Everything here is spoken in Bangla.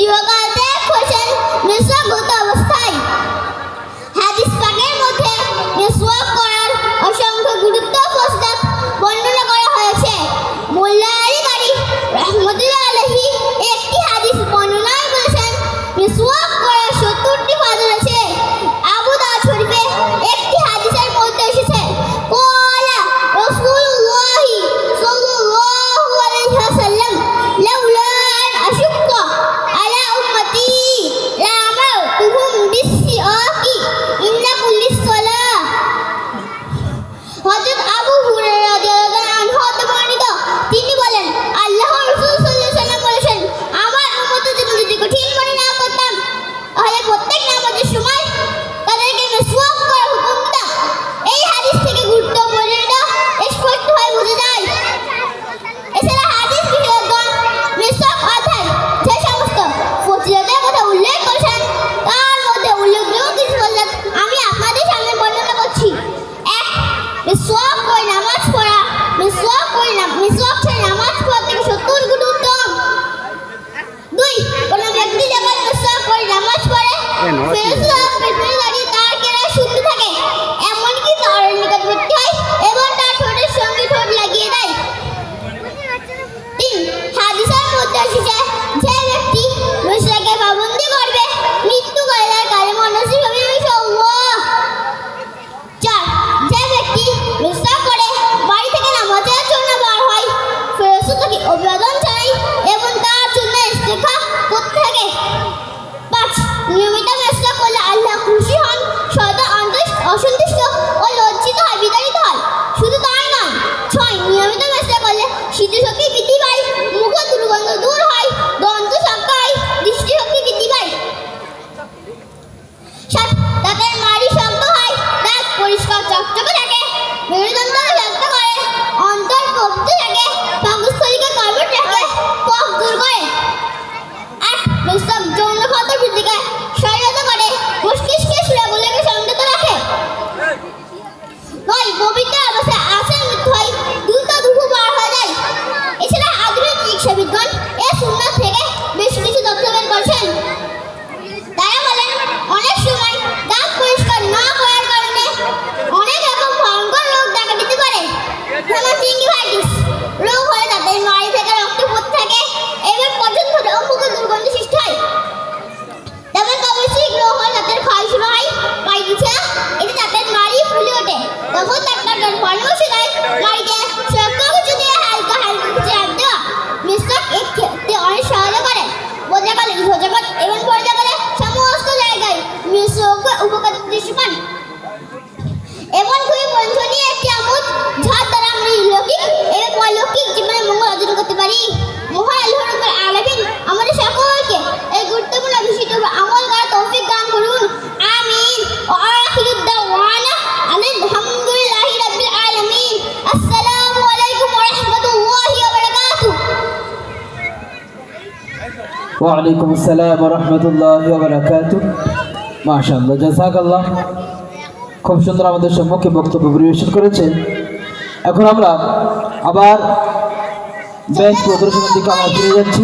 ইহকাল ত্যাগ করেছেন মিসওয়াকগত অবস্থায়। হাদিস পাকের মধ্যে মিসওয়াক করার অসংখ্য গুরুত্ব ও ফজিলত বর্ণনা করা হয়েছে। মোল্লা আলী কারি রাহমাতুল্লাহ আলাইহি একটি হাদিস বর্ণনায় বলেছেন মিসওয়াক করার 70টি ফজিলত আছে। আবু দাউদ শরীফে একটি হাদিসের মধ্যে এসেছে ক্বালা রাসূলুল্লাহি সাল্লাল্লাহু আলাইহি ওয়াসাল্লাম লাউলা আন আশুক্কা আলা উম্মতি লা আমারতুহুম বিসসিওয়াকি ইন্না কুল্লি সালাহ। হযরত আবু হুরায়রা রাদিয়াল্লাহু আনহু হতে বর্ণিত, তিনি বলেন আল্লাহর রাসূল সাল্লাল্লাহু আলাইহি ওয়াসাল্লাম বলেছেন, আমার উম্মতের জন্য যদি কঠিন মনে না করতাম তাহলে প্রত্যেক নামাজের সময় তাদেরকে মিসওয়াক করার হুকুম দিতাম। এই হাদিস থেকে গুরুত্ব পরিণত স্পষ্টভাবে বোঝা যায়। এছাড়া হাদিস বিশেষজ্ঞগণ মিসওয়াক অর্থাৎ যে সমস্ত ফজিলতের কথা উল্লেখ করেছেন তার মধ্যে উল্লেখযোগ্য কিছু ফজিলত আমি আপনাদের সামনে বর্ণনা করছি। ১. মিসওয়াক করে নামাজ পড়া। মিসওয়াক ছেড়ে নামাজ পড়া থেকে 70 গুণ উত্তম। ২. কোন ব্যক্তি যখন মিসওয়াক করে নামাজ পড়ে ফেরেশতারা পেছনে দাঁড়িয়ে তার কেরাত শুনতে থাকে, এমনকি তার নিকটবর্তী হয় এবং তার ঠোঁটের সঙ্গে ঠোঁট লাগিয়ে দেয়। ৩. হাদিসের মধ্যে এসেছে যে ব্যক্তি মিসওয়াকের পাবন্দি করবে মৃত্যুকালে তার কালেমা নসিব হবে ইনশাআল্লাহ। ৪. যে ব্যক্তি মিসওয়াক করে বাড়ি থেকে নামাজের জন্য বার হয় ফেরেশতা তাকে অভিবাদন জানায় এবং তার জন্য ইস্তেগফার করতে থাকে। ৫. নিয়মিত মিসওয়াক করলে আল্লাহ খুশি হন, শয়তান অসন্তুষ্ট ও লজ্জিত হয়, বিতাড়িত হয়। শুধু তাই নয়। ৬. নিয়মিত মিসওয়াক করলে স্মৃতিশক্তি বৃদ্ধি পায়, মুখ দুর্গন্ধ দূর হয়, দন্ত সাক্ষা হয়, দৃষ্টিশক্তি বৃদ্ধি পায়। ৭. দাঁতের মাড়ি শক্ত হয়, দাঁত পরিষ্কার চকচকে থাকে, মেরুদণ্ড শক্ত করে, অন্তর পবিত্র থাকে, পাকস্থলীকে কর্মঠ রাখে, কফ দূর করে। ৮. মিসওয়াক যৌন ক্ষত বৃদ্ধিকে সহায়তা করে, মস্তিষ্কের শিরাগুলোকে সংযত রাখে। ৯. পবিত্র অবস্থায় আসার মৃত্যু হয়, দ্রুত রূহ বার হয়ে যায়। এছাড়া আধুনিক চিকিৎসাবিদগণ এই সুন্নাত থেকে বেশ কিছু তথ্য বের করেছেন। তারা বলেন অনেক সময় দাঁত পরিষ্কার না করার কারণে অনেক রকম ভয়ঙ্কর রোগ দেখা দিতে পারে। যেমন জিঞ্জিভাইটিস রোগ হলে দাঁতের মাড়ি থেকে রক্ত পড়তে থাকে এবং পচন ধরে ও মুখে দুর্গন্ধ সৃষ্টি হয়। যেমন কবজিক রোগ হলে দাঁতের ক্ষয় শুরু হয়, পাই দিচ্ছে এতে দাঁতের মাড়ি ফুলে ওঠে, তখন ডাক্তারগণ পরামর্শ দেয় মাড়িতে শক্ত কিছু দিয়ে হালকা কিছু চাপ দেওয়া। মিসওয়াক এই ক্ষেত্রে অনেক সহায়তা করে। বোঝা গেল ইহজগৎ এবং পরজগতের সমস্ত জায়গায় মিসওয়াকের উপকার দৃশ্যমান। এমন খুবই প্রশংসনীয় একটি আমল যার দ্বারা আমরা লৌকিক এবং পারলৌকিক জীবনে মঙ্গল অর্জন করতে পারি। মহান আল্লাহ রাব্বুল আলামিন আমাদের সকলকে এই গুরুত্বপূর্ণ বিষয়টির উপর আমল করার তৌফিক দান করুন। আমিন। ওয়া আখিরু দাওয়ানা আলহামদুলিল্লাহি রাব্বিল আলামিন। আসসালামু আলাইকুম ওয়া রাহমাতুল্লাহি ওয়া বারাকাতুহু। ওয়ালাইকুম আসসালাম ওয়া রাহমাতুল্লাহি ওয়া বারাকাতুহু। মাশাআল্লাহ, জাযাকাল্লাহ। খুব সুন্দর আমাদের সম্মুখে বক্তব্য পরিবেশন করেছেন। এখন আমরা আবার বেশ প্রদর্শনের দিকে আমরা ফিরে যাচ্ছি।